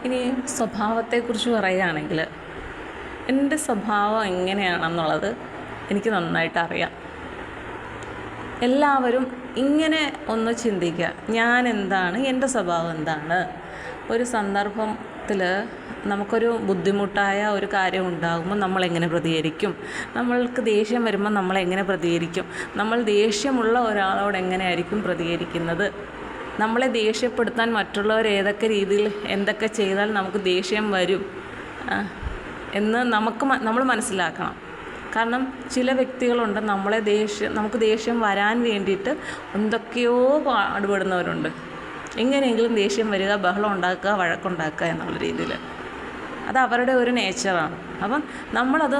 ഇനി സ്വഭാവത്തെക്കുറിച്ച് പറയുകയാണെങ്കിൽ എൻ്റെ സ്വഭാവം എങ്ങനെയാണെന്നുള്ളത് എനിക്ക് നന്നായിട്ട് അറിയാം. എല്ലാവരും ഇങ്ങനെ ഒന്ന് ചിന്തിക്കുക, ഞാൻ എന്താണ്, എൻ്റെ സ്വഭാവം എന്താണ്. ഒരു സന്ദർഭത്തിൽ നമുക്കൊരു ബുദ്ധിമുട്ടായ ഒരു കാര്യം ഉണ്ടാകുമ്പോൾ നമ്മളെങ്ങനെ പ്രതികരിക്കും, നമ്മൾക്ക് ദേഷ്യം വരുമ്പോൾ നമ്മളെങ്ങനെ പ്രതികരിക്കും, നമ്മൾ ദേഷ്യമുള്ള ഒരാളോട് എങ്ങനെയായിരിക്കും പ്രതികരിക്കുന്നത്, നമ്മളെ ദേഷ്യപ്പെടുത്താൻ മറ്റുള്ളവർ ഏതൊക്കെ രീതിയിൽ എന്തൊക്കെ ചെയ്താൽ നമുക്ക് ദേഷ്യം വരും എന്ന് നമ്മൾ മനസ്സിലാക്കണം. കാരണം ചില വ്യക്തികളുണ്ട് നമുക്ക് ദേഷ്യം വരാൻ വേണ്ടിയിട്ട് എന്തൊക്കെയോ പാടുപെടുന്നവരുണ്ട്. എങ്ങനെയെങ്കിലും ദേഷ്യം വരിക, ബഹളം ഉണ്ടാക്കുക, വഴക്കുണ്ടാക്കുക എന്നുള്ള രീതിയിൽ. അത് അവരുടെ ഒരു നേച്ചറാണ്. അപ്പം നമ്മളത്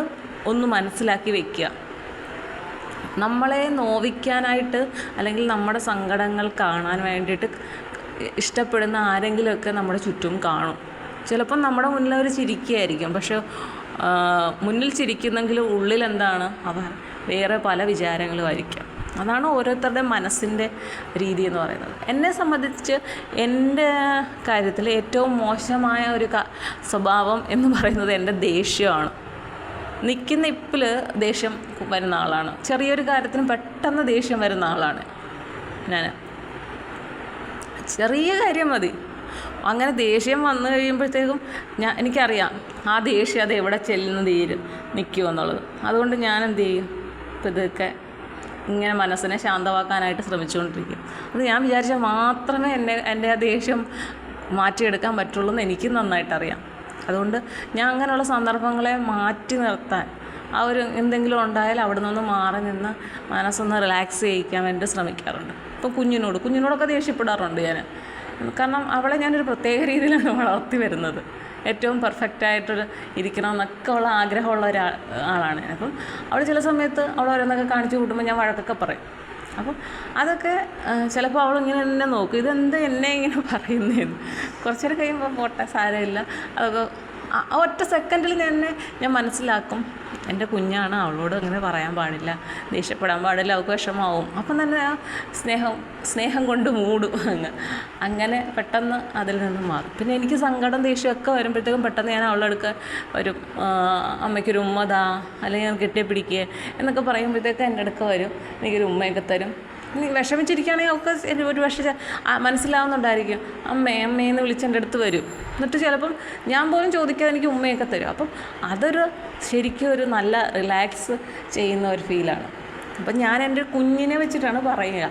ഒന്ന് മനസ്സിലാക്കി വയ്ക്കുക. നമ്മളെ നോവിക്കാനായിട്ട് അല്ലെങ്കിൽ നമ്മുടെ സങ്കടങ്ങൾ കാണാൻ വേണ്ടിയിട്ട് ഇഷ്ടപ്പെടുന്ന ആരെങ്കിലുമൊക്കെ നമ്മുടെ ചുറ്റും കാണും. ചിലപ്പം നമ്മുടെ മുന്നിൽ അവർ ചിരിക്കുകയായിരിക്കും, പക്ഷെ മുന്നിൽ ചിരിക്കുന്നെങ്കിലും ഉള്ളിൽ എന്താണ്, അവർ വേറെ പല വിചാരങ്ങളുമായിരിക്കും. അതാണ് ഓരോരുത്തരുടെ മനസ്സിൻ്റെ രീതി എന്ന് പറയുന്നത്. എന്നെ സംബന്ധിച്ച് എൻ്റെ കാര്യത്തിൽ ഏറ്റവും മോശമായ ഒരു സ്വഭാവം എന്ന് പറയുന്നത് എൻ്റെ ദേഷ്യമാണ്. നിൽക്കുന്ന ഇപ്പിൽ ദേഷ്യം വരുന്ന ആളാണ്. ചെറിയൊരു കാര്യത്തിന് പെട്ടെന്ന് ദേഷ്യം വരുന്ന ആളാണ് ഞാൻ. ചെറിയ കാര്യം മതി, അങ്ങനെ ദേഷ്യം വന്നു കഴിയുമ്പോഴത്തേക്കും എനിക്കറിയാം ആ ദേഷ്യം അത് എവിടെ ചെല്ലുന്ന നിൽക്കുമെന്നുള്ളത്. അതുകൊണ്ട് ഞാൻ എന്ത് ചെയ്യും, ഇതൊക്കെ ഇങ്ങനെ മനസ്സിനെ ശാന്തമാക്കാനായിട്ട് ശ്രമിച്ചുകൊണ്ടിരിക്കും. അത് ഞാൻ വിചാരിച്ചാൽ മാത്രമേ എൻ്റെ ആ ദേഷ്യം മാറ്റിയെടുക്കാൻ പറ്റുള്ളൂ എന്ന് എനിക്ക് നന്നായിട്ടറിയാം. അതുകൊണ്ട് ഞാൻ അങ്ങനെയുള്ള സന്ദർഭങ്ങളെ മാറ്റി നിർത്താൻ, എന്തെങ്കിലും ഉണ്ടായാൽ അവിടെ നിന്ന് മാറി നിന്ന് മനസ്സൊന്ന് റിലാക്സ് ചെയ്യിക്കാൻ വേണ്ടി ശ്രമിക്കാറുണ്ട്. ഇപ്പോൾ കുഞ്ഞിനോടൊക്കെ ദേഷ്യപ്പെടാറുണ്ട് ഞാൻ. കാരണം അവളെ ഞാനൊരു പ്രത്യേക രീതിയിലാണ് വളർത്തി വരുന്നത്. ഏറ്റവും പെർഫെക്റ്റായിട്ടൊരു ഇരിക്കണമെന്നൊക്കെ ഉള്ള ആഗ്രഹമുള്ള ആളാണ്. അപ്പം അവൾ ചില സമയത്ത് അവൾ ഓരോന്നൊക്കെ കാണിച്ചു കൂട്ടുമ്പോൾ ഞാൻ വഴക്കൊക്കെ പറയും. അപ്പം അതൊക്കെ ചിലപ്പോൾ അവളിങ്ങനെ എന്നെ നോക്കും, ഇതെന്ത് എന്നെ ഇങ്ങനെ പറയുന്നതെന്ന്. കുറച്ചേരം കഴിയുമ്പോൾ പോട്ടെ, സാരമില്ല. അതൊക്കെ ഒറ്റ സെക്കൻഡിൽ ഞാൻ മനസ്സിലാക്കും, എൻ്റെ കുഞ്ഞാണ്, അവളോട് അങ്ങനെ പറയാൻ പാടില്ല, ദേഷ്യപ്പെടാൻ പാടില്ല, അവൾക്ക് വിഷമാവും. അപ്പം തന്നെ ആ സ്നേഹം കൊണ്ട് മൂടും. അങ്ങനെ പെട്ടെന്ന് അതിൽ നിന്ന് മാറും. പിന്നെ എനിക്ക് സങ്കടം ദേഷ്യമൊക്കെ വരുമ്പോഴത്തേക്കും പെട്ടെന്ന് ഞാൻ അവളുടെ അടുക്ക വരും, അമ്മയ്ക്കൊരു ഉമ്മതാ, അല്ലെങ്കിൽ ഞാൻ കെട്ടിപ്പിടിക്കുക എന്നൊക്കെ പറയുമ്പോഴത്തേക്ക് എൻ്റെ അടുക്ക വരും, എനിക്കൊരു ഉമ്മയൊക്കെ തരും. വിഷമിച്ചിരിക്കുകയാണെങ്കിൽ അവൾക്ക് ഒരു പക്ഷേ മനസ്സിലാവുന്നുണ്ടായിരിക്കും, അമ്മയെന്ന് വിളിച്ച് എൻ്റെ അടുത്ത് വരും. എന്നിട്ട് ചിലപ്പം ഞാൻ പോലും ചോദിക്കാതെ എനിക്ക് ഉമ്മയൊക്കെ തരും. അപ്പം അതൊരു ശരിക്കും ഒരു നല്ല റിലാക്സ് ചെയ്യുന്ന ഒരു ഫീലാണ്. അപ്പം ഞാൻ എൻ്റെ കുഞ്ഞിനെ വെച്ചിട്ടാണ് പറയുക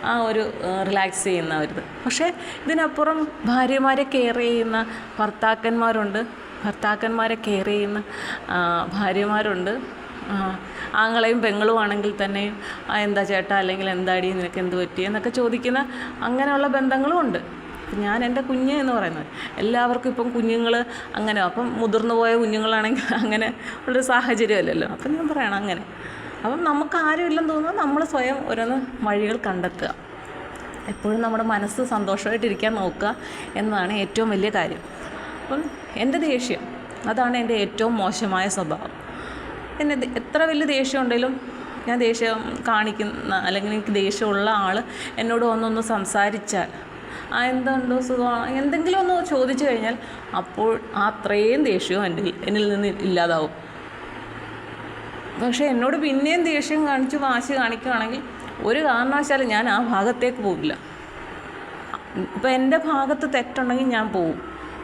ആ ഒരു റിലാക്സ് ചെയ്യുന്ന ഒരു. പക്ഷേ ഇതിനപ്പുറം ഭാര്യമാരെ കെയർ ചെയ്യുന്ന ഭർത്താക്കന്മാരുണ്ട്, ഭർത്താക്കന്മാരെ കെയർ ചെയ്യുന്ന ഭാര്യമാരുണ്ട്. ആങ്ങളെയും പെങ്ങളും ആണെങ്കിൽ തന്നെയും എന്താ ചേട്ടാ, അല്ലെങ്കിൽ എന്താടി, നിനക്ക് എന്ത് പറ്റി എന്നൊക്കെ ചോദിക്കുന്ന അങ്ങനെയുള്ള ബന്ധങ്ങളും ഉണ്ട്. ഞാൻ എൻ്റെ കുഞ്ഞ് എന്ന് പറയുന്നത് എല്ലാവർക്കും ഇപ്പം കുഞ്ഞുങ്ങൾ അങ്ങനെ, അപ്പം മുതിർന്നു പോയ കുഞ്ഞുങ്ങളാണെങ്കിൽ അങ്ങനെ ഉള്ളൊരു സാഹചര്യമല്ലല്ലോ. അപ്പം ഞാൻ പറയണം അങ്ങനെ. അപ്പം നമുക്ക് ആരും ഇല്ലെന്ന് തോന്നുന്നത് നമ്മൾ സ്വയം ഓരോന്ന് വഴികൾ കണ്ടെത്തുക. എപ്പോഴും നമ്മുടെ മനസ്സ് സന്തോഷമായിട്ടിരിക്കാൻ നോക്കുക എന്നതാണ് ഏറ്റവും വലിയ കാര്യം. അപ്പം എൻ്റെ ദേഷ്യം അതാണ് എൻ്റെ ഏറ്റവും മോശമായ സ്വഭാവം. എന്നെ എത്ര വലിയ ദേഷ്യം ഉണ്ടെങ്കിലും ഞാൻ ദേഷ്യം കാണിക്കുന്ന അല്ലെങ്കിൽ എനിക്ക് ദേഷ്യമുള്ള ആൾ എന്നോട് ഒന്നൊന്ന് സംസാരിച്ചാൽ, എന്തുണ്ടോ സുഖമാണ്, എന്തെങ്കിലും ഒന്ന് ചോദിച്ചു കഴിഞ്ഞാൽ അപ്പോൾ അത്രയും ദേഷ്യവും എന്നിൽ നിന്ന് ഇല്ലാതാവും. പക്ഷേ എന്നോട് പിന്നെയും ദേഷ്യം കാണിച്ച് വാശി കാണിക്കുകയാണെങ്കിൽ ഒരു കാരണവശാലും ഞാൻ ആ ഭാഗത്തേക്ക് പോകില്ല. ഇപ്പോൾ എൻ്റെ ഭാഗത്ത് തെറ്റുണ്ടെങ്കിൽ ഞാൻ പോവും,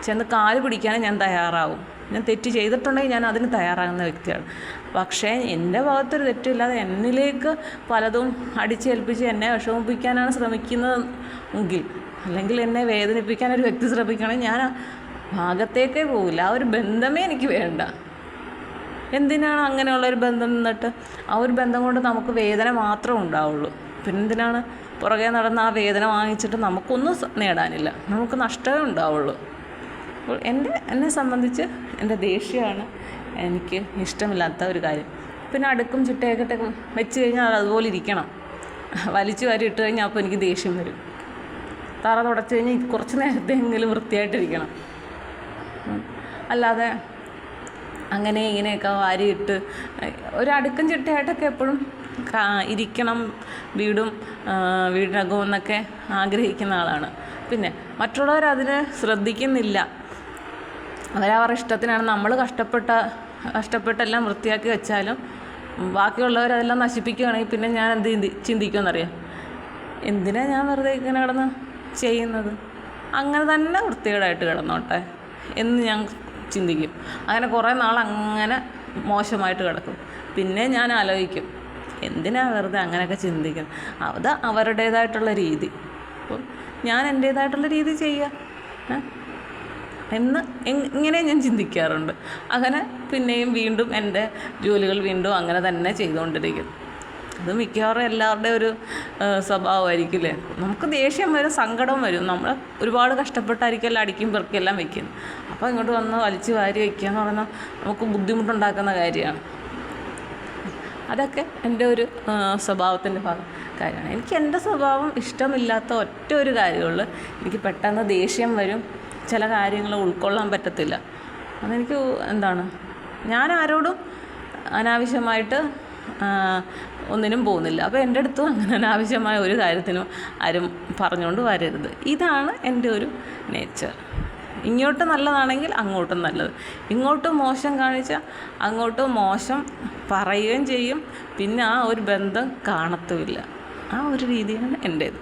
ചെന്ന് കാല് പിടിക്കാനും ഞാൻ തയ്യാറാവും. ഞാൻ തെറ്റ് ചെയ്തിട്ടുണ്ടെങ്കിൽ ഞാൻ അതിന് തയ്യാറാകുന്ന വ്യക്തിയാണ്. പക്ഷേ എൻ്റെ ഭാഗത്തൊരു തെറ്റില്ലാതെ എന്നിലേക്ക് പലതും അടിച്ചേൽപ്പിച്ച് എന്നെ വിഷമിപ്പിക്കാനാണ് ശ്രമിക്കുന്നതെങ്കിൽ, അല്ലെങ്കിൽ എന്നെ വേദനിപ്പിക്കാൻ ഒരു വ്യക്തി ശ്രമിക്കുകയാണെങ്കിൽ ഞാൻ ആ ഭാഗത്തേക്കേ പോകില്ല. ആ ഒരു ബന്ധമേ എനിക്ക് വേണ്ട. എന്തിനാണ് അങ്ങനെയുള്ളൊരു ബന്ധം നിന്നിട്ട്? ആ ഒരു ബന്ധം കൊണ്ട് നമുക്ക് വേദന മാത്രമേ ഉണ്ടാവുള്ളൂ. പിന്നെന്തിനാണ് പുറകെ നടന്ന് ആ വേദന വാങ്ങിച്ചിട്ട് നമുക്കൊന്നും നേടാനില്ല, നമുക്ക് നഷ്ടമേ ഉണ്ടാവുള്ളൂ. അപ്പോൾ എന്നെ സംബന്ധിച്ച് എൻ്റെ ദേഷ്യമാണ് എനിക്ക് ഇഷ്ടമില്ലാത്ത ഒരു കാര്യം. പിന്നെ അടുക്കും ചിട്ടയൊക്കെ വെച്ച് കഴിഞ്ഞാൽ അത് അതുപോലെ ഇരിക്കണം. വലിച്ചു വാരി ഇട്ട് കഴിഞ്ഞാൽ അപ്പോൾ എനിക്ക് ദേഷ്യം വരും. തറ തുടച്ച് കഴിഞ്ഞാൽ കുറച്ച് നേരത്തെങ്കിലും വൃത്തിയായിട്ടിരിക്കണം. അല്ലാതെ അങ്ങനെ ഇങ്ങനെയൊക്കെ വാരിയിട്ട് ഒരു അടുക്കും ചിട്ടയായിട്ടൊക്കെ എപ്പോഴും ഇരിക്കണം, വീടിനകവും എന്നൊക്കെ ആഗ്രഹിക്കുന്ന ആളാണ്. പിന്നെ മറ്റുള്ളവരതിനെ ശ്രദ്ധിക്കുന്നില്ല. അവരവരുടെ ഇഷ്ടത്തിനാണ്. നമ്മൾ കഷ്ടപ്പെട്ടെല്ലാം വൃത്തിയാക്കി വെച്ചാലും ബാക്കിയുള്ളവരതെല്ലാം നശിപ്പിക്കുകയാണെങ്കിൽ പിന്നെ ഞാൻ എന്ത് ചിന്തിക്കുമെന്നറിയാം, എന്തിനാ ഞാൻ വെറുതെ ഇങ്ങനെ കിടന്ന് ചെയ്യുന്നത്, അങ്ങനെ തന്നെ വൃത്തികേടായിട്ട് കിടന്നോട്ടെ എന്ന് ഞാൻ ചിന്തിക്കും. അങ്ങനെ കുറേ നാൾ അങ്ങനെ മോശമായിട്ട് കിടക്കും. പിന്നെ ഞാൻ ആലോചിക്കും, എന്തിനാ വെറുതെ അങ്ങനെയൊക്കെ ചിന്തിക്കുന്നത്, അത് അവരുടേതായിട്ടുള്ള രീതി, അപ്പം ഞാൻ എൻ്റേതായിട്ടുള്ള രീതി ചെയ്യുക എന്ന് ഇങ്ങനെ ഞാൻ ചിന്തിക്കാറുണ്ട്. അങ്ങനെ പിന്നെയും വീണ്ടും എൻ്റെ ജോലികൾ വീണ്ടും അങ്ങനെ തന്നെ ചെയ്തുകൊണ്ടിരിക്കും. അത് മിക്കവാറും എല്ലാവരുടെയും ഒരു സ്വഭാവമായിരിക്കില്ലേ. നമുക്ക് ദേഷ്യം വരും, സങ്കടം വരും. നമ്മൾ ഒരുപാട് കഷ്ടപ്പെട്ടായിരിക്കും അടിക്കും പെറുക്കിയെല്ലാം വയ്ക്കുന്നത്. അപ്പോൾ ഇങ്ങോട്ട് വന്ന് വലിച്ചു വാരി വയ്ക്കുക എന്ന് പറഞ്ഞാൽ നമുക്ക് ബുദ്ധിമുട്ടുണ്ടാക്കുന്ന കാര്യമാണ്. അതൊക്കെ എൻ്റെ ഒരു സ്വഭാവത്തിൻ്റെ കാര്യമാണ്. എനിക്ക് എൻ്റെ സ്വഭാവം ഇഷ്ടമില്ലാത്ത ഒറ്റ ഒരു കാര്യമുള്ളൂ, എനിക്ക് പെട്ടെന്ന് ദേഷ്യം വരും, ചില കാര്യങ്ങൾ ഉൾക്കൊള്ളാൻ പറ്റത്തില്ല. അതെനിക്ക് ഞാൻ ആരോടും അനാവശ്യമായിട്ട് ഒന്നിനും പോകുന്നില്ല. അപ്പോൾ എൻ്റെ അടുത്തും അങ്ങനെ അനാവശ്യമായ ഒരു കാര്യത്തിനും ആരും പറഞ്ഞുകൊണ്ട് വരരുത്. ഇതാണ് എൻ്റെ ഒരു നേച്ചർ. ഇങ്ങോട്ട് നല്ലതാണെങ്കിൽ അങ്ങോട്ടും നല്ലത്, ഇങ്ങോട്ട് മോശം കാണിച്ചാൽ അങ്ങോട്ട് മോശം പറയുകയും ചെയ്യും. പിന്നെ ആ ഒരു ബന്ധം കാണത്തുമില്ല. ആ ഒരു രീതിയാണ് എൻ്റേത്.